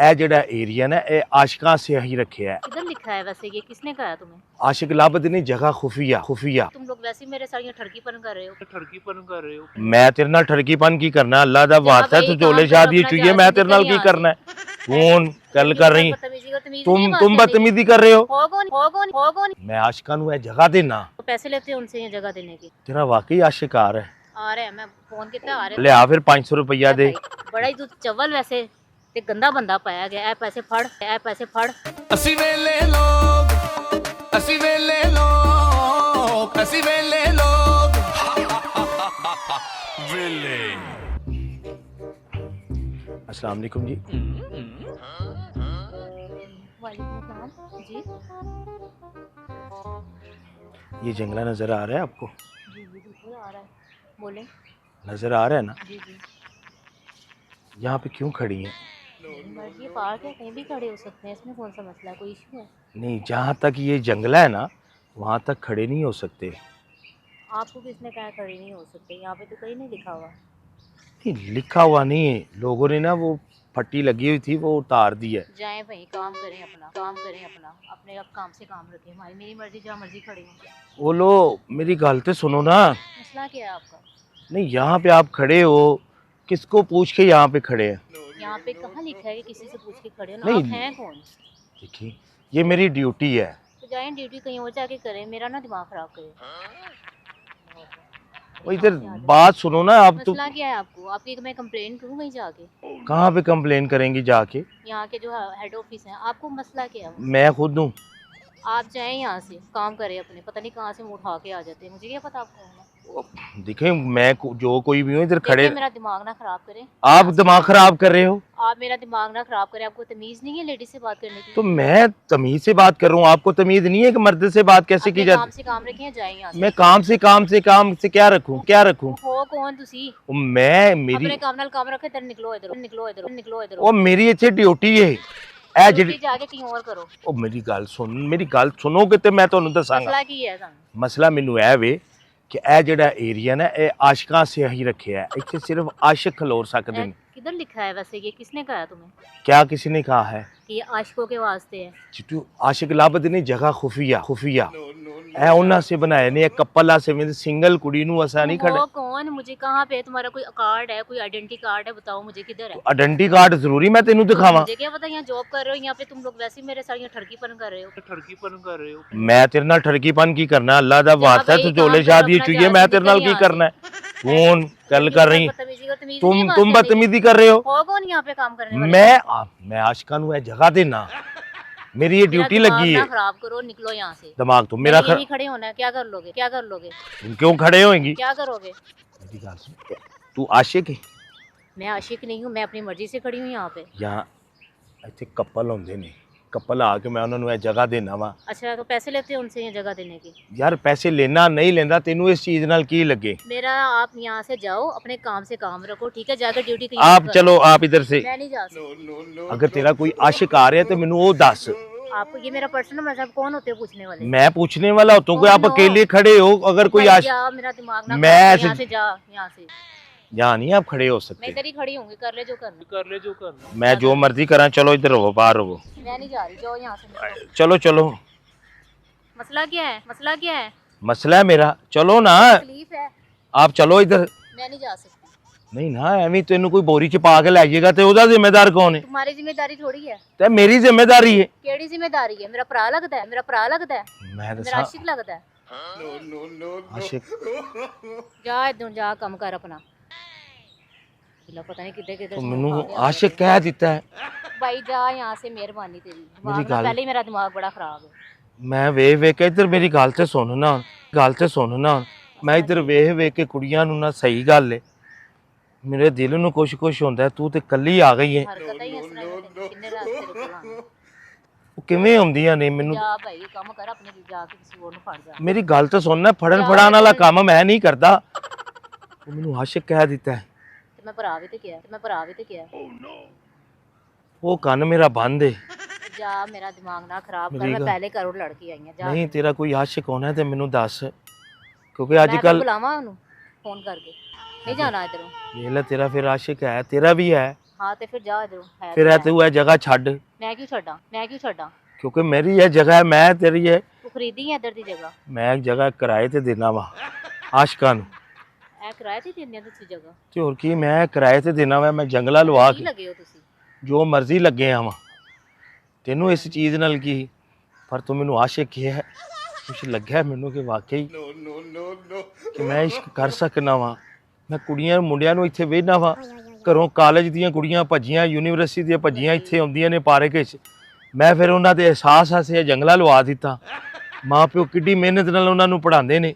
ਇਹ ਜਿਹੜਾ ਏਰੀਆ ना ये आशिकां से ही रखे है। किधर लिखा है वैसे, ये किसने कहा तुम्हें? आशिक लाबद नहीं, जगह खुफिया खुफिया। तुम लोग वैसे ही मेरे साथ ये ठरकीपन कर रहे हो। मैं तेरे नाल ठरकीपन की करना, अल्लाह दा वास्ता है, तू झोले शादी चुइए, मैं तेरे नाल की करना है? कौन गल कर रही? तुम बदतमीजी कर रहे हो। मैं आशिकां नू ये जगह देना। पैसे लेते हैं उनसे ये जगह देने की? तेरा वाकई आशिक आ रहा है। आ रहे हैं, मैं फोन कितना आ रहे ले आ फिर 500 रुपया दे। बड़ा ही तू चवल वैसे ते गंदा बंदा पाया गया। ऐ पैसे फड़। ਅਸੀਂ ਵੇਲੇ ਲੋਗ ਵੇਲੇ। अस्सलाम वालेकुम जी। वालेकुम सलाम जी। ये जंगला नजर आ रहा है आपको? जी बिल्कुल आ रहा है, बोले। नजर आ रहा है ना? जी जी। यहाँ पे क्यों खड़ी हैं? ये पार्क है, कहीं भी खड़े हो सकते हैं, इसमें कौन सा मसला है? कोई इशू है? नहीं, जहाँ तक ये जंगला है ना वहाँ तक खड़े नहीं हो सकते। आपको किसने कहा खड़े नहीं हो सकते? यहाँ पे तो कहीं नहीं लिखा हुआ। नहीं, लिखा हुआ नहीं है, लोगों ने ना वो पट्टी लगी हुई थी वो उतार दी है। जाएं भाई, काम करें अपना अपने अब काम से काम रखें। हमारी मेरी मर्जी, जहाँ मर्जी खड़े हों। वो लो मेरी गल तो सुनो ना। मसला क्या है आपका? नहीं, यहाँ पे आप खड़े हो, किसको पूछ के यहाँ पे खड़े हैं? यहाँ पे कहाँ लिखा है कि किसी से पूछ के खड़े हो ना? नहीं। आप हैं कौन? देखिए, ये मेरी ड्यूटी है। तो जाएं ड्यूटी कहीं और जाके करें, मेरा ना दिमाग खराब करें। वो इधर बात सुनो ना आप। तो मसला क्या है आपको? आपकी मैं कंप्लेन करूँ वहीं जाके? कहाँ पे कंप्लेन करेंगी जाके? यहाँ के जो हेड ऑफिस है, आपको मसला क्या है? मैं खुद हूँ। आप जाएं यहाँ से, काम करें अपने। पता नहीं कहाँ से मुँह उठा के आ जाते हैं, मुझे क्या पता आपको है। देखें, मैं जो कोई भी हूँ इधर खड़े। मेरा दिमाग ना खराब करें। आप दिमाग खराब कर रहे हो। आप मेरा दिमाग ना खराब करें। आपको तमीज नहीं है लेडीज से बात करने की? तो मैं तमीज से बात कर रहा हूँ, आपको तमीज नहीं है कि मर्द से बात कैसे की जाती? काम से काम रखें, जाएं यहाँ से। मैं काम से क्या रखूँ? हो कौन तुसी? मैं मेरी अपने काम नाल काम रखे, तेरे निकलो इधर। वो मेरी इत्थे ड्यूटी है। ए ड्यूटी जाके कहीं और करो। ओ मेरी गल सुनोगे ते मैं तुहानू दसांगा। मसला की है सानू? मसला मैनू है वे कि ए जेड़ा एरिया ना ये आशिकां से ही रखे है। इत्थे सिर्फ आशिक खलोर सकते हैं। किधर लिखा है वैसे, ये किसने कहा तुम्हें? क्या किसी ने कहा है कि ये आशिकों के वास्ते है? चिट्टू आशिक लाबद नहीं, जगह खुफिया ए उन्हां से बनाए ने। कपल से में सिंगल कुड़ी नु असा नहीं खड़े। वो कौन? मुझे कहाँ पे तुम्हारा कोई कार्ड है, कोई आइडेंटिटी कार्ड है? बताओ मुझे किधर है। आइडेंटिटी कार्ड जरूरी मैं तेनू दिखावा? मुझे क्या पता, यहाँ जॉब कर रहे हो, यहाँ पे तुम लोग वैसे ही मेरे साथ यहाँ ठरकीपन कर रहे हो। मैं तेरे नाल ठरकीपन की करना, अल्लाह दा वास्ता है, तू झोले शादी चुइए, मैं तेरे नाल की करना है? कौन गल कर रही? तुम बदतमीजी कर रहे हो। कौन यहाँ पे काम करने वाले? मैं आशिकां नू ये जगह देना, मेरी ये ड्यूटी लगी है। खराब करो, निकलो यहाँ से। दिमाग तो मेरा नहीं खड़े होना है। क्या कर लोगे? तुम क्यों खड़े होएंगी? क्या करोगे? मेरी गल सुन, तू आशिक है? मैं आशिक नहीं हूँ, मैं अपनी मर्जी से खड़ी हूँ यहाँ पे। यहाँ इत्थे कपल होंदे ने, कपल आके मैं उन्होंने ये जगह देना वा। अच्छा, तो पैसे लेते हैं उनसे ये जगह देने की? यार पैसे लेना नहीं लेना तेनू इस चीज नाल की लगे? मेरा आप यहाँ से जाओ, अपने काम से काम रखो, ठीक है? जाकर ड्यूटी कहीं आप चलो, आप इधर से। मैं नहीं जा सकती। अगर तेरा कोई आशिक आ रहा है तो मैनू वो दस। आपको ये मेरा पर्सनल मसला, कौन होते हो पूछने वाले? मैं पूछने वाला होता हूँ? कोई आप अकेले खड़े हो? अगर कोई मेरा दिमाग ना, मैं यहाँ से जा, यहाँ से। यहाँ नहीं आप खड़े हो सकते। मैं इधर ही खड़ी होंगी, कर ले जो करना। मैं जो मर्जी करा, चलो इधर रहो, बाहर रहो। मैं नहीं जा रही, जाओ यहाँ से। चलो। मसला क्या है? मसला है मेरा, चलो ना। तकलीफ है, आप चलो इधर। मैं नहीं जा सकती। नहीं ना, एवं तेन कोई बोरी च पा के लै जाएगा तो ओदा जिम्मेदार कौन है? तुम्हारी जिम्मेदारी थोड़ी है। ते मेरी जिम्मेदारी है। केड़ी जिम्मेदारी है? मेरा भरा लगता है? मैं मेरा आशिक लगता है? आशिक जा इधर, जा काम कर अपना। पता नहीं किधर तो मैनू आशिक कह दिता है। भाई जा यहाँ से, मेहरबानी तेरी। पहले ही मेरा दिमाग बड़ा खराब है। मैं वे के इधर मेरी गल ते सुनना। मैं इधर वे के कुड़ियां नू ना सही गल है, मेरे दिल नू कुछ होंदा है। तू ते कल्ली आ गई है। वो किवें आउंदियां ने मैनू? जा भाई काम कर अपने, जाके किसी और नू फड़ जा। मेरी गल तो सुनना, फड़न फड़ान वाला काम मैं नहीं करता। तू मैनू आशिक कह दिता है। मैं भरा भी ते क्या? वो कान मेरा बंद है। जा, मेरा दिमाग ना खराब कर। मैं पहले करोड़ लड़की आई है। जा। नहीं, तेरा कोई आशिक होना है तो मैनू दस, क्योंकि आजकल बुलावा उन्हें फोन करके। नहीं जाना इधरों। ये ला तेरा फिर आशिक है, तेरा भी है। ਹਾਂ ਤੇ ਫਿਰ ਜਾ ਇਧਰੋਂ ਹੈ ਫਿਰ ਤਾਂ ਇਹ ਹੈ। ਤੂੰ ਇਹ ਜਗ੍ਹਾ ਛੱਡ, ਮੈਂ ਕਿਉਂ ਛੱਡਾਂ ਕਿਉਂਕਿ ਮੇਰੀ ਇਹ ਜਗ੍ਹਾ ਹੈ, ਮੈਂ ਤੇਰੀ ਹੈ। ਤੂੰ ਖਰੀਦੀ ਹੈ ਇੱਧਰ ਦੀ ਜਗ੍ਹਾ, ਮੈਂ ਇੱਕ ਜਗ੍ਹਾ ਕਿਰਾਏ ਤੇ ਦੇਣਾ ਵਾ ਆਸ਼ਕਾਂ ਨੂੰ, ਇਹ ਕਿਰਾਏ ਤੇ ਦਿੰਦੇ ਆ ਤੁਸੀਂ ਜਗ੍ਹਾ? ਤੇ ਹੋਰ ਕੀ, ਮੈਂ ਕਿਰਾਏ ਤੇ ਦੇਣਾ ਵਾ। ਮੈਂ ਜੰਗਲਾ ਲਵਾ ਕੀ ਕੇ ਲੱਗੇ ਹੋ ਤੁਸੀਂ? ਜੋ ਮਰਜ਼ੀ ਲੱਗੇ ਆਵਾਂ, ਤੈਨੂੰ ਇਸ ਚੀਜ਼ ਨਾਲ ਕੀ, ਪਰ ਤੂੰ ਮੈਨੂੰ ਆਸ਼ਿਕ ਕਿਹਾ, ਕੁਛ ਲੱਗਿਆ ਮੈਨੂੰ ਕਿ ਵਾਕਈ ਕਿ ਮੈਂ ਇਸ਼ਕ ਕਰ ਸਕਣਾ ਵਾਂ। ਮੈਂ ਕੁੜੀਆਂ ਮੁੰਡਿਆਂ ਨੂੰ ਇੱਥੇ ਵੇਖਣਾ ਵਾ, ਘਰੋਂ ਕਾਲਜ ਦੀਆਂ ਕੁੜੀਆਂ ਭੱਜੀਆਂ, ਯੂਨੀਵਰਸਿਟੀ ਦੀਆਂ ਭੱਜੀਆਂ ਇੱਥੇ ਆਉਂਦੀਆਂ ਨੇ ਪਾਰਕ ਵਿੱਚ। ਮੈਂ ਫਿਰ ਉਹਨਾਂ ਦੇ ਅਹਿਸਾਸ ਆਸੇ ਜੰਗਲਾ ਲਵਾ ਦਿੱਤਾ। ਮਾਂ ਪਿਓ ਕਿੱਡੀ ਮਿਹਨਤ ਨਾਲ ਉਹਨਾਂ ਨੂੰ ਪੜ੍ਹਾਉਂਦੇ ਨੇ,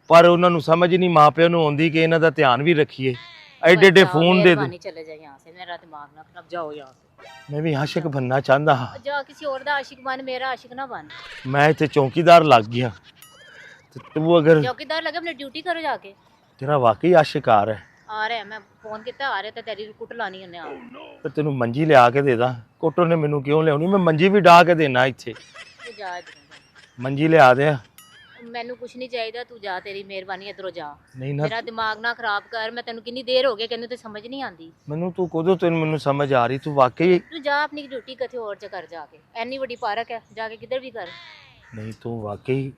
ਪਰ ਉਹਨਾਂ ਨੂੰ ਸਮਝ ਨਹੀਂ ਮਾਂ ਪਿਓ ਨੂੰ ਆਉਂਦੀ ਕਿ ਇਹਨਾਂ ਦਾ ਧਿਆਨ ਵੀ ਰੱਖੀਏ। ਐਡੇ ਐਡੇ ਫੋਨ ਦੇ ਮਿਹਰਬਾਨੀ ਚਲੇ ਜਾ यहाँ से, मेरा दिमाग ना खराब, जाओ यहाँ से। ਮੈਂ ਵੀ ਆਸ਼ਿਕ बनना ਚਾਹੁੰਦਾ ਹਾਂ। जा किसी और दा आशिक बन, मेरा आशिक ना बन। ਮੈਂ ਇੱਥੇ ਚੌਕੀਦਾਰ ਲੱਗ ਗਿਆ ਤੇ ਤੂੰ ਅਗਰ चौकीदार लगे, अपनी ड्यूटी करो जाके। ਤੇਰਾ ਵਾਕਈ ਆਸ਼ਿਕਾਰ ਹੈ आ रहे हैं, मैं फोन किया आ रहे थे, तेरी कुट लानी है आ। ਤੇ ਤੈਨੂੰ ਮੰਜੀ ਲਿਆ ਕੇ ਦੇ ਦਾਂ। ਕੋਟੋ ਨੇ ਮੈਨੂੰ ਕਿਉਂ ਲਿਆਉਣੀ, ਮੈਂ ਮੰਜੀ ਵੀ ਢਾ ਕੇ ਦੇਣਾ ਇੱਥੇ। तू जा इधरों, ਮੰਜੀ ਲਿਆ ਦੇ। मैनू कुछ नहीं चाहिए, तू जा, तेरी मेहरबानी इधरों जा। ਨਹੀਂ ਨਾ मेरा दिमाग ना खराब कर, मैं तेन कितनी देर हो गया कहने, तो समझ नहीं आती। ਮੈਨੂੰ ਤੂੰ ਕਦੋਂ ਤੈਨੂੰ ਮੈਨੂੰ ਸਮਝ ਆ ਰਹੀ, ਤੂੰ ਵਾਕਈ तू जा अपनी ड्यूटी किसी और च कर जाके, एनी बड़ी पार्क है, जाके किधर भी कर। ਨਹੀਂ, ਤੂੰ ਵਾਕਈ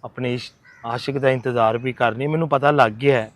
ਆਪਣੇ ਇਸ ਆਸ਼ਿਕ ਦਾ ਇੰਤਜ਼ਾਰ ਵੀ ਕਰਨੀ, ਮੈਨੂੰ ਪਤਾ ਲੱਗ ਗਿਆ ਹੈ।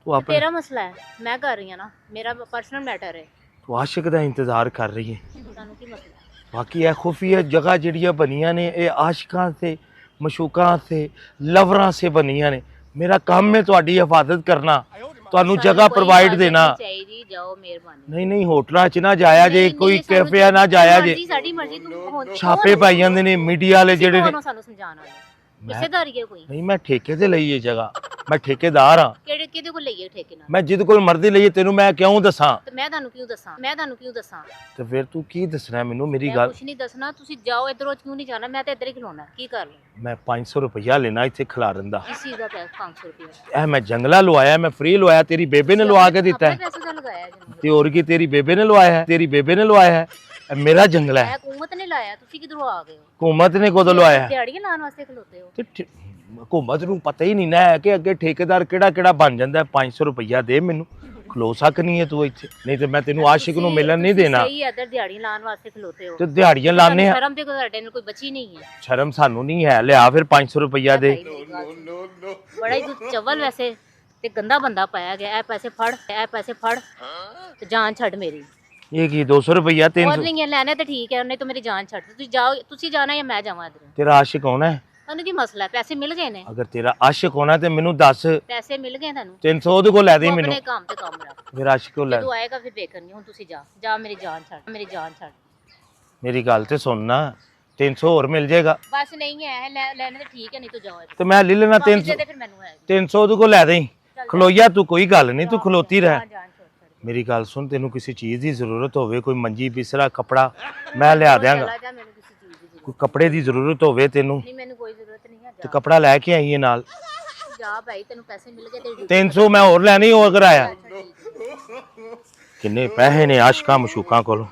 ਤੂੰ ਆਪਣੇ तेरा मसला है, मैं कर रही हूँ ना, मेरा पर्सनल मैटर है। ਤੂੰ ਆਸ਼ਿਕ ਦਾ ਇੰਤਜ਼ਾਰ ਕਰ ਰਹੀ ਹੈ। ਤੁਹਾਨੂੰ ਕੀ ਮਸਲਾ ਹੈ? ਬਾਕੀ ਇਹ ਖੁਫੀਆ ਜਗ੍ਹਾ ਜਿਹੜੀਆਂ ਬਣੀਆਂ ਨੇ, ਇਹ ਆਸ਼ਿਕਾਂ ਤੇ ਮਸ਼ੂਕਾਂ ਤੇ ਲਵਰਾਂ ਸੇ ਬਣੀਆਂ ਨੇ। ਮੇਰਾ ਕੰਮ ਹੈ ਤੁਹਾਡੀ ਹਿਫਾਜ਼ਤ ਕਰਨਾ, ਤੁਹਾਨੂੰ ਸਾਨੂੰ ਜਗ੍ਹਾ ਕੋਈ ਪ੍ਰੋਵਾਈਡ ਇਜਾਜ਼ਤ ਦੇਣਾ। ਨਹੀਂ ਚਾਹੀਦੀ, ਜਾਓ ਮਿਹਰਬਾਨੀ। ਨਹੀਂ ਨਹੀਂ, ਹੋਟਲਾਂ 'ਚ ਨਾ ਜਾਇਆ ਜੇ, ਨਹੀਂ, ਕੋਈ ਨਹੀਂ, ਸਾਨੂੰ ਕੈਫੇ ਨਾ ਜਾਇਆ ਜੇ। ਮਰਜ਼ੀ, ਸਾਡੀ ਮਰਜ਼ੀ। ਤੂੰ ਹੁਣ ਛਾਪੇ ਪਾਈ ਜਾਂਦੇ ਨੇ ਮੀਡੀਆ ਵਾਲੇ ਜਿਹੜੇ ਨੇ। ਸਾਨੂੰ ਸਮਝਾਣਾ ਹੈ, ਰਿਸ਼ਤੇਦਾਰੀ ਹੈ ਕੋਈ? ਨਹੀਂ, ਮੈਂ ਠੇਕੇ ਤੇ ਲਈ ਇਹ ਜਗ੍ਹਾ, ਮੈਂ ਠੇਕੇਦਾਰ ਹਾਂ। ਕਿਹਦੇ ਕੋਲ ਲਈਏ ਠੇਕੇ ਨਾਲ? ਮੈਂ ਜਿਹਦੇ ਕੋਲ ਮਰਜ਼ੀ ਲਈਏ, ਤੈਨੂੰ ਮੈਂ ਕਿਉਂ ਦੱਸਾਂ? ਤੇ ਮੈਂ ਤੁਹਾਨੂੰ ਕਿਉਂ ਦੱਸਾਂ? ਤੇ ਫਿਰ ਤੂੰ ਕੀ ਦੱਸਣਾ ਮੈਨੂੰ? ਮੇਰੀ ਮੈਂ ਗੱਲ, ਕੁਝ ਨਹੀਂ ਦੱਸਣਾ, ਤੁਸੀਂ ਜਾਓ ਇਧਰੋਂ। ਕਿਉਂ ਨਹੀਂ ਜਾਣਾ? ਮੈਂ ਤਾਂ ਇੱਧਰ ਹੀ ਖਲੋਣਾ, ਕੀ ਕਰ ਲਵਾਂ? ਮੈਂ 500 ਰੁਪਇਆ ਲੈਣਾ ਇੱਥੇ ਖਿਲਾਰਨ ਦਾ। ਇਸ ਚੀਜ਼ ਦਾ ਪੈਸਾ 500 ਰੁਪਏ ਇਹ ਮੈਂ ਜੰਗਲਾ ਲਵਾਇਆ, ਮੈਂ ਫ੍ਰੀ ਲਵਾਇਆ, ਤੇਰੀ ਬੇਬੇ ਨੇ ਲਵਾ ਕੇ ਦਿੱਤਾ ਹੈ। ਪੈਸੇ ਦਾ ਲਗਾਇਆ ਜੀ, ਤੇ ਹੋਰ ਕੀ, ਤੇਰੀ ਬੇਬੇ ਨੇ ਲਵਾਇਆ ਹੈ, ਤੇਰੀ ਬੇਬੇ ਨੇ ਲਵਾਇਆ ਹੈ। ਇਹ ਮੇਰਾ ਜੰਗਲਾ ਹੈ, ਹਕੂਮਤ ਨੇ ਲਾਇਆ, ਤੁਸੀਂ ਕਿਧਰੋਂ ਆ ਗਏ ਹੋ? ਹਕੂਮਤ ਨੇ ਕਦੋਂ ਲਵਾਇਆ ਹੈ? ਦਿਹਾੜੀਆਂ ਲਾਉਣ ਵਾਸਤੇ ਖਲੋਤੇ ਹੋ? ਤੇ ਹਕੂਮਤ ਨੂੰ ਪਤਾ ਹੀ ਨਹੀਂ ਨਾ ਹੈ ਕਿ ਅੱਗੇ ਠੇਕੇਦਾਰ ਕਿਹੜਾ ਕਿਹੜਾ ਬਣ ਜਾਂਦਾ ਹੈ। 500 ਰੁਪਇਆ ਦੇ ਮੈਨੂੰ, ਖਲੋ ਸਕਨੀ ਹੈ ਤੂੰ ਇੱਥੇ, ਨਹੀਂ ਤੇ ਮੈਂ ਤੈਨੂੰ ਆਸ਼ਿਕ ਨੂੰ ਮਿਲਣ ਨਹੀਂ ਦੇਣਾ। ਸਹੀ ਇੱਧਰ ਦਿਹਾੜੀਆਂ ਲਾਉਣ ਵਾਸਤੇ ਖਲੋਤੇ ਹੋ? ਤੇ ਦਿਹਾੜੀਆਂ ਲਾਣੇ ਆ, ਸ਼ਰਮ ਤੇ ਤੁਹਾਡੇ ਨੂੰ ਕੋਈ ਬਚੀ ਨਹੀਂ ਹੈ। ਸ਼ਰਮ ਸਾਨੂੰ ਨਹੀਂ ਹੈ। ਲਿਆ ਫਿਰ 500 ਰੁਪਇਆ ਦੇ। ਬੜਾ ਹੀ ਤੂੰ ਚਵਲ ਵੈਸੇ ਤੇ ਗੰਦਾ ਬੰਦਾ ਪਾਇਆ ਗਿਆ। ਇਹ ਪੈਸੇ ਫੜ ਤੇ ਜਾਨ ਛੱਡ ਮੇਰੀ। ਇਹ ਕੀ 200 ਰੁਪਇਆ ਹੋਰ 300? ਨਹੀਂ ਹੈ, ਲੈਣੇ ਤਾਂ ਠੀਕ ਹੈ, ਉਹਨੇ ਤਾਂ ਮੇਰੀ ਜਾਨ ਛੱਡ। ਤੁਸੀਂ ਜਾਓ, ਤੁਸੀਂ ਜਾਣਾ ਜਾਂ ਮੈਂ ਜਾਵਾਂ ਇਧਰੋਂ? ਤੇਰਾ ਆਸ਼ਿਕ ਹੋਣਾ ਹੈ? ਤੁਹਾਨੂੰ ਕੀ ਮਸਲਾ ਹੈ? ਪੈਸੇ ਮਿਲ ਗਏ ਨੇ? ਅਗਰ ਤੇਰਾ ਆਸ਼ਿਕ ਹੋਣਾ ਤੇ ਮੈਨੂੰ ਦੱਸ। ਪੈਸੇ ਮਿਲ ਗਏ ਤੁਹਾਨੂੰ? 300 ਉਹਦੇ ਕੋਲ ਲੈ ਦੇ ਤੂੰ ਮੈਨੂੰ। ਆਪਣੇ ਕੰਮ ਤੇ ਕੰਮ ਰੱਖ, ਮੇਰਾ ਆਸ਼ਿਕ ਕੋਲ ਲੈ। ਜਦੋਂ ਆਏਗਾ ਫਿਰ ਵੇਖਣੀ। ਹੁਣ ਤੁਸੀਂ ਜਾ ਮੇਰੀ ਜਾਨ ਛੱਡ। ਮੇਰੀ ਗੱਲ ਤੇ ਸੁਣਨਾ, 300 ਹੋਰ ਮਿਲ ਜਾਏਗਾ। ਬਸ ਨਹੀਂ ਹੈ, ਲੈਣੇ ਤਾਂ ਠੀਕ ਹੈ, ਨਹੀਂ ਤੂੰ ਜਾਓ ਤੇ ਮੈਂ ਲੈ ਲੈਣਾ 300। ਤੇ ਫਿਰ ਮੈਨੂੰ ਹੈ 300 ਉਹਦੇ ਕੋਲ ਲੈ ਦੇ। ਖਲੋਈਆ ਤੂੰ, ਕੋਈ ਗੱਲ ਨਹੀਂ, ਤੂੰ ਖਲੋਤੀ ਰਹਿ। ਜਾਨ ਛੱਡ। ਮੇਰੀ ਗੱਲ ਸੁਣ, ਤੈਨੂੰ ਕਿਸੇ ਚੀਜ਼ ਦੀ ਜ਼ਰੂਰਤ ਹੋਵੇ, ਕੋਈ ਮੰਜੀ ਬਿਸਰਾ ਕੱਪੜਾ, ਮੈਂ ਲਿਆ ਦਿਆਂਗਾ। ਚਲਾ ਜਾ, ਮੈਨੂੰ ਕਿਸੇ ਚੀਜ਼ ਦੀ ਜ਼ਰੂਰਤ ਕੋਈ ਕੱਪੜੇ ਦੀ ਜ਼ਰੂਰਤ ਹੋਵੇ ਤੈਨੂੰ ਨਹੀਂ, ਮੈਨੂੰ ਕੋਈ ਜ਼ਰੂਰਤ ਨਹੀਂ ਹੈ। ਤੇ ਕੱਪੜਾ ਲੈ ਕੇ ਆਈਏ ਨਾਲ। ਜਾ ਭਾਈ, ਤੈਨੂੰ ਪੈਸੇ ਮਿਲ ਗਏ ਤੇਰੀ 300 ਮੈਂ ਹੋਰ ਲੈਣੀ ਹੋ ਅਗਰ ਆਇਆ। ਕਿੰਨੇ ਪੈਸੇ ਨੇ ਆਸ਼ਕਾਂ ਮਸ਼ੂਕਾਂ ਕੋਲ।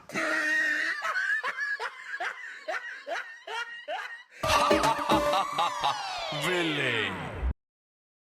Villain.